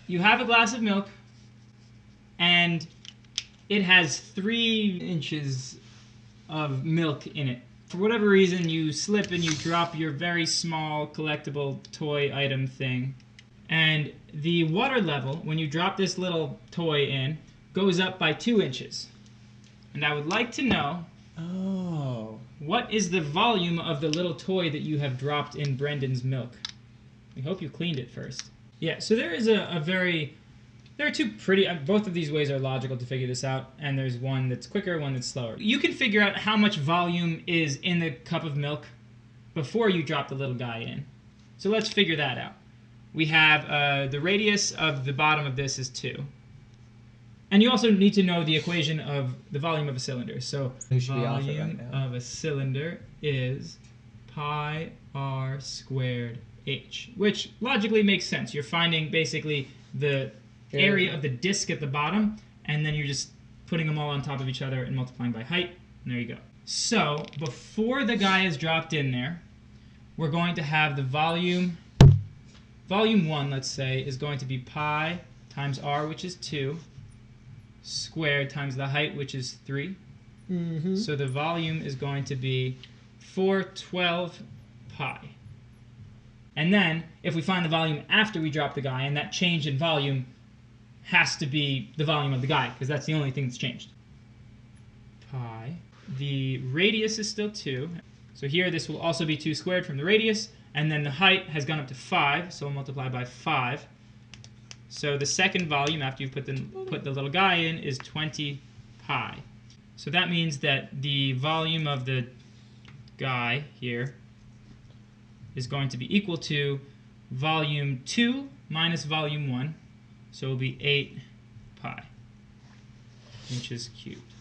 you have a glass of milk, and it has 3 inches of milk in it. For whatever reason, you slip and you drop your very small collectible toy item thing. And the water level, when you drop this little toy in, goes up by 2 inches. And I would like to know, what is the volume of the little toy that you have dropped in Brendan's milk? We hope you cleaned it first. Yeah, so there is there are two pretty, both of these ways are logical to figure this out, and there's one that's quicker, one that's slower. You can figure out how much volume is in the cup of milk before you drop the little guy in. So let's figure that out. We have the radius of the bottom of this is 2. And you also need to know the equation of the volume of a cylinder. So volume of a cylinder is pi r squared h, which logically makes sense. You're finding basically the area of the disk at the bottom, and then you're just putting them all on top of each other and multiplying by height, and there you go. So before the guy is dropped in there, we're going to have the volume 1, let's say, is going to be pi times r, which is 2, squared times the height, which is 3. So the volume is going to be 412 pi. And then, if we find the volume after we drop the guy, and that change in volume has to be the volume of the guy, because that's the only thing that's changed. Pi. The radius is still 2. So here this will also be 2 squared from the radius, and then the height has gone up to 5, so we'll multiply by 5. So the second volume, after you put the little guy in, is 20 pi. So that means that the volume of the guy here is going to be equal to volume 2 minus volume 1. So it will be 8 pi inches cubed.